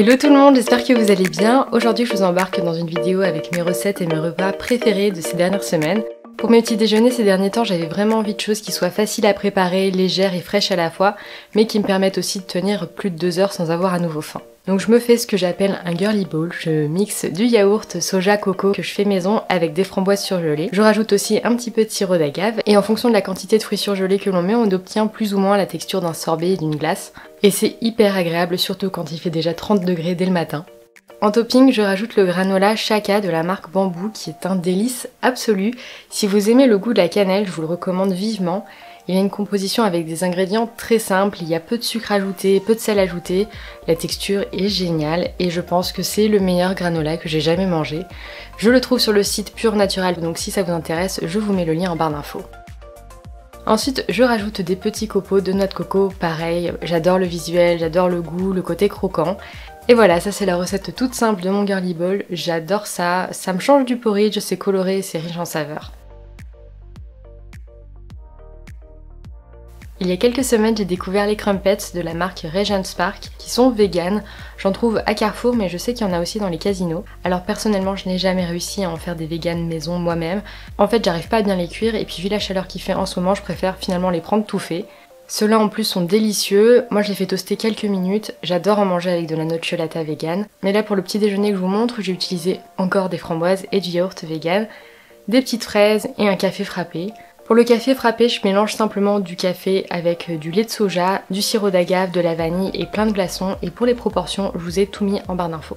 Hello tout le monde, j'espère que vous allez bien. Aujourd'hui je vous embarque dans une vidéo avec mes recettes et mes repas préférés de ces dernières semaines. Pour mes petits déjeuners ces derniers temps, j'avais vraiment envie de choses qui soient faciles à préparer, légères et fraîches à la fois, mais qui me permettent aussi de tenir plus de 2 heures sans avoir à nouveau faim. Donc je me fais ce que j'appelle un girly bowl, je mixe du yaourt soja coco que je fais maison avec des framboises surgelées. Je rajoute aussi un petit peu de sirop d'agave et en fonction de la quantité de fruits surgelés que l'on met, on obtient plus ou moins la texture d'un sorbet et d'une glace. Et c'est hyper agréable, surtout quand il fait déjà 30 degrés dès le matin. En topping, je rajoute le granola Chaka de la marque Bamboo qui est un délice absolu. Si vous aimez le goût de la cannelle, je vous le recommande vivement. Il a une composition avec des ingrédients très simples, il y a peu de sucre ajouté, peu de sel ajouté. La texture est géniale et je pense que c'est le meilleur granola que j'ai jamais mangé. Je le trouve sur le site Pure Natural, donc si ça vous intéresse, je vous mets le lien en barre d'infos. Ensuite, je rajoute des petits copeaux de noix de coco, pareil, j'adore le visuel, j'adore le goût, le côté croquant. Et voilà, ça c'est la recette toute simple de mon girly bowl, j'adore ça, ça me change du porridge, c'est coloré et c'est riche en saveurs. Il y a quelques semaines, j'ai découvert les crumpets de la marque Regent Spark qui sont véganes. J'en trouve à Carrefour, mais je sais qu'il y en a aussi dans les casinos. Alors personnellement, je n'ai jamais réussi à en faire des véganes maison moi-même. En fait, j'arrive pas à bien les cuire et puis vu la chaleur qu'il fait en ce moment, je préfère finalement les prendre tout faits. Ceux-là en plus sont délicieux. Moi, je les fais toaster quelques minutes. J'adore en manger avec de la nocciolata vegan. Mais là, pour le petit déjeuner que je vous montre, j'ai utilisé encore des framboises et du yaourt vegan, des petites fraises et un café frappé. Pour le café frappé, je mélange simplement du café avec du lait de soja, du sirop d'agave, de la vanille et plein de glaçons. Et pour les proportions, je vous ai tout mis en barre d'infos.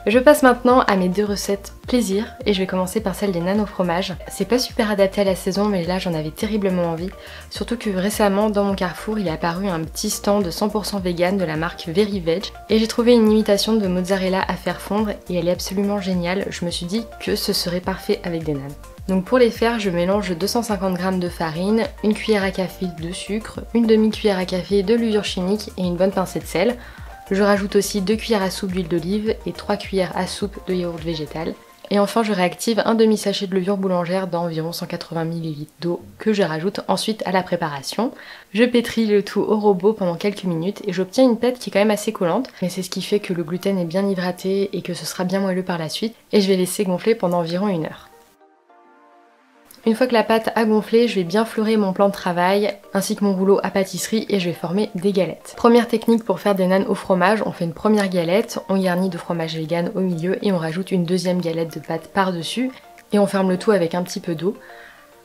Je passe maintenant à mes deux recettes plaisir et je vais commencer par celle des nanes au fromage. C'est pas super adapté à la saison mais là j'en avais terriblement envie. Surtout que récemment dans mon Carrefour il est apparu un petit stand de 100% vegan de la marque Very Veg et j'ai trouvé une imitation de mozzarella à faire fondre et elle est absolument géniale. Je me suis dit que ce serait parfait avec des nanes. Donc pour les faire, je mélange 250 g de farine, une cuillère à café de sucre, une demi-cuillère à café de levure chimique et une bonne pincée de sel. Je rajoute aussi 2 cuillères à soupe d'huile d'olive et 3 cuillères à soupe de yaourt végétal. Et enfin je réactive un demi-sachet de levure boulangère d'environ 180 ml d'eau que je rajoute ensuite à la préparation. Je pétris le tout au robot pendant quelques minutes et j'obtiens une pâte qui est quand même assez collante, mais c'est ce qui fait que le gluten est bien hydraté et que ce sera bien moelleux par la suite. Et je vais laisser gonfler pendant environ 1 heure. Une fois que la pâte a gonflé, je vais bien fleurer mon plan de travail ainsi que mon rouleau à pâtisserie et je vais former des galettes. Première technique pour faire des nanes au fromage, on fait une première galette, on garnit de fromage vegan au milieu et on rajoute une deuxième galette de pâte par-dessus et on ferme le tout avec un petit peu d'eau.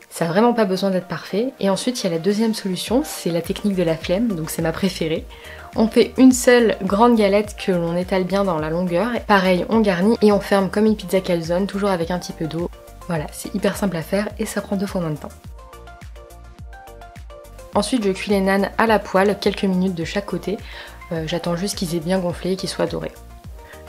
Ça n'a vraiment pas besoin d'être parfait. Et ensuite il y a la deuxième solution, c'est la technique de la flemme, donc c'est ma préférée. On fait une seule grande galette que l'on étale bien dans la longueur. Pareil, on garnit et on ferme comme une pizza calzone, toujours avec un petit peu d'eau. Voilà, c'est hyper simple à faire et ça prend 2 fois moins de temps. Ensuite, je cuis les nanes à la poêle, quelques minutes de chaque côté. J'attends juste qu'ils aient bien gonflé et qu'ils soient dorés.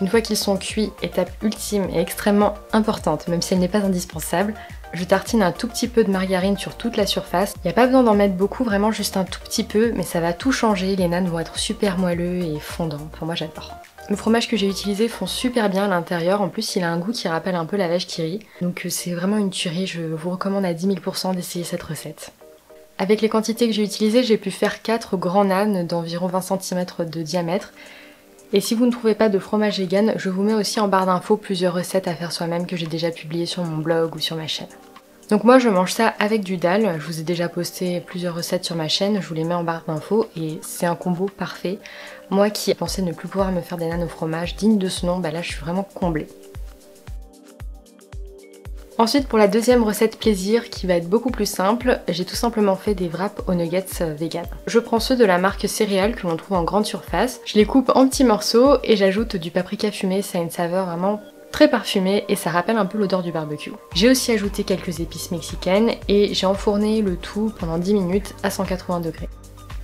Une fois qu'ils sont cuits, étape ultime et extrêmement importante, même si elle n'est pas indispensable, je tartine un tout petit peu de margarine sur toute la surface. Il n'y a pas besoin d'en mettre beaucoup, vraiment juste un tout petit peu, mais ça va tout changer. Les nanes vont être super moelleux et fondants. Enfin, moi j'adore. Le fromage que j'ai utilisé fond super bien à l'intérieur, en plus il a un goût qui rappelle un peu la vache qui rit, donc c'est vraiment une tuerie, je vous recommande à 10 000% d'essayer cette recette. Avec les quantités que j'ai utilisées, j'ai pu faire 4 grands nanes d'environ 20 cm de diamètre, et si vous ne trouvez pas de fromage vegan, je vous mets aussi en barre d'infos plusieurs recettes à faire soi-même que j'ai déjà publiées sur mon blog ou sur ma chaîne. Donc moi je mange ça avec du dalle, je vous ai déjà posté plusieurs recettes sur ma chaîne, je vous les mets en barre d'infos et c'est un combo parfait. Moi qui pensais ne plus pouvoir me faire des nanes au fromage dignes de ce nom, bah là je suis vraiment comblée. Ensuite pour la deuxième recette plaisir qui va être beaucoup plus simple, j'ai tout simplement fait des wraps aux nuggets vegan. Je prends ceux de la marque Céréales que l'on trouve en grande surface, je les coupe en petits morceaux et j'ajoute du paprika fumé, ça a une saveur vraiment très parfumé et ça rappelle un peu l'odeur du barbecue. J'ai aussi ajouté quelques épices mexicaines et j'ai enfourné le tout pendant 10 minutes à 180 degrés.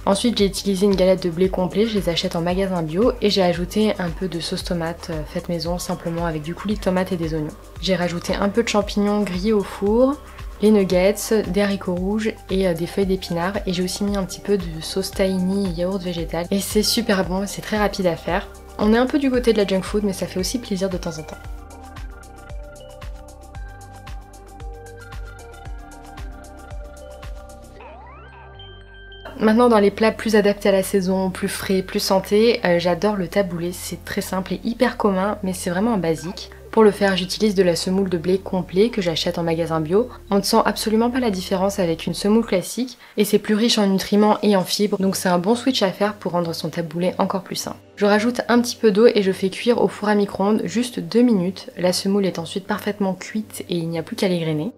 Ensuite j'ai utilisé une galette de blé complet, je les achète en magasin bio et j'ai ajouté un peu de sauce tomate faite maison simplement avec du coulis de tomate et des oignons. J'ai rajouté un peu de champignons grillés au four, les nuggets, des haricots rouges et des feuilles d'épinards et j'ai aussi mis un petit peu de sauce tahini et yaourt végétal et c'est super bon, c'est très rapide à faire. On est un peu du côté de la junk food mais ça fait aussi plaisir de temps en temps. Maintenant dans les plats plus adaptés à la saison, plus frais, plus santé, j'adore le taboulé. C'est très simple et hyper commun, mais c'est vraiment un basique. Pour le faire, j'utilise de la semoule de blé complet que j'achète en magasin bio. On ne sent absolument pas la différence avec une semoule classique et c'est plus riche en nutriments et en fibres, donc c'est un bon switch à faire pour rendre son taboulé encore plus sain. Je rajoute un petit peu d'eau et je fais cuire au four à micro-ondes juste 2 minutes. La semoule est ensuite parfaitement cuite et il n'y a plus qu'à l'égrainer.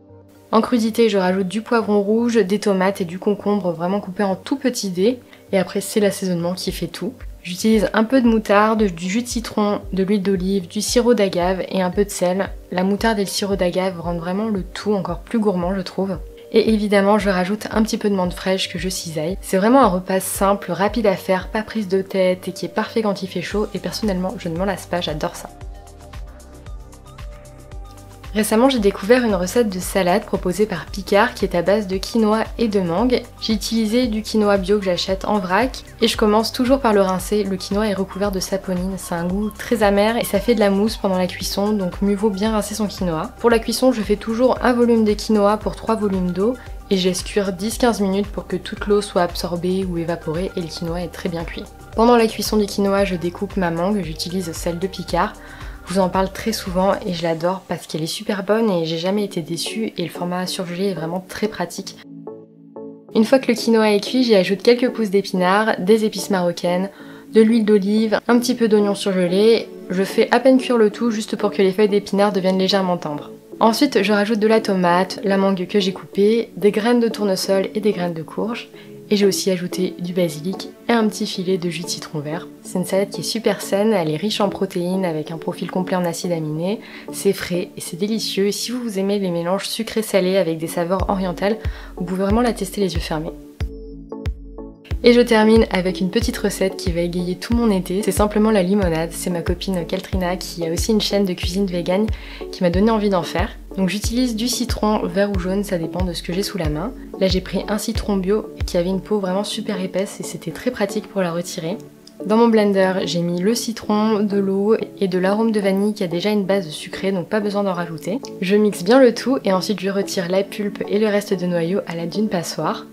En crudité, je rajoute du poivron rouge, des tomates et du concombre vraiment coupé en tout petits dés. Et après, c'est l'assaisonnement qui fait tout. J'utilise un peu de moutarde, du jus de citron, de l'huile d'olive, du sirop d'agave et un peu de sel. La moutarde et le sirop d'agave rendent vraiment le tout encore plus gourmand, je trouve. Et évidemment, je rajoute un petit peu de menthe fraîche que je cisaille. C'est vraiment un repas simple, rapide à faire, pas prise de tête et qui est parfait quand il fait chaud. Et personnellement, je ne m'en lasse pas, j'adore ça. Récemment, j'ai découvert une recette de salade proposée par Picard qui est à base de quinoa et de mangue. J'ai utilisé du quinoa bio que j'achète en vrac et je commence toujours par le rincer. Le quinoa est recouvert de saponine, c'est un goût très amer et ça fait de la mousse pendant la cuisson, donc mieux vaut bien rincer son quinoa. Pour la cuisson, je fais toujours un volume de quinoa pour 3 volumes d'eau et je laisse cuire 10-15 minutes pour que toute l'eau soit absorbée ou évaporée et le quinoa est très bien cuit. Pendant la cuisson du quinoa, je découpe ma mangue, j'utilise celle de Picard. Je vous en parle très souvent et je l'adore parce qu'elle est super bonne et j'ai jamais été déçue et le format surgelé est vraiment très pratique. Une fois que le quinoa est cuit, j'y ajoute quelques pousses d'épinards, des épices marocaines, de l'huile d'olive, un petit peu d'oignon surgelé. Je fais à peine cuire le tout juste pour que les feuilles d'épinards deviennent légèrement tendres. Ensuite, je rajoute de la tomate, la mangue que j'ai coupée, des graines de tournesol et des graines de courge. Et j'ai aussi ajouté du basilic et un petit filet de jus de citron vert. C'est une salade qui est super saine, elle est riche en protéines avec un profil complet en acides aminés. C'est frais et c'est délicieux. Et si vous aimez les mélanges sucrés-salés avec des saveurs orientales, vous pouvez vraiment la tester les yeux fermés. Et je termine avec une petite recette qui va égayer tout mon été. C'est simplement la limonade. C'est ma copine Kaltrina qui a aussi une chaîne de cuisine végane qui m'a donné envie d'en faire. Donc j'utilise du citron vert ou jaune, ça dépend de ce que j'ai sous la main. Là j'ai pris un citron bio qui avait une peau vraiment super épaisse et c'était très pratique pour la retirer. Dans mon blender, j'ai mis le citron, de l'eau et de l'arôme de vanille qui a déjà une base sucrée, donc pas besoin d'en rajouter. Je mixe bien le tout et ensuite je retire la pulpe et le reste de noyau à l'aide d'une passoire.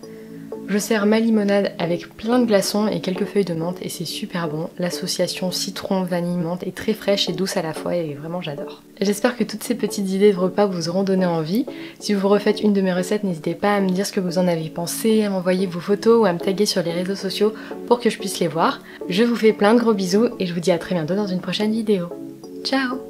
Je sers ma limonade avec plein de glaçons et quelques feuilles de menthe et c'est super bon. L'association citron-vanille-menthe est très fraîche et douce à la fois et vraiment j'adore. J'espère que toutes ces petites idées de repas vous auront donné envie. Si vous refaites une de mes recettes, n'hésitez pas à me dire ce que vous en avez pensé, à m'envoyer vos photos ou à me taguer sur les réseaux sociaux pour que je puisse les voir. Je vous fais plein de gros bisous et je vous dis à très bientôt dans une prochaine vidéo. Ciao!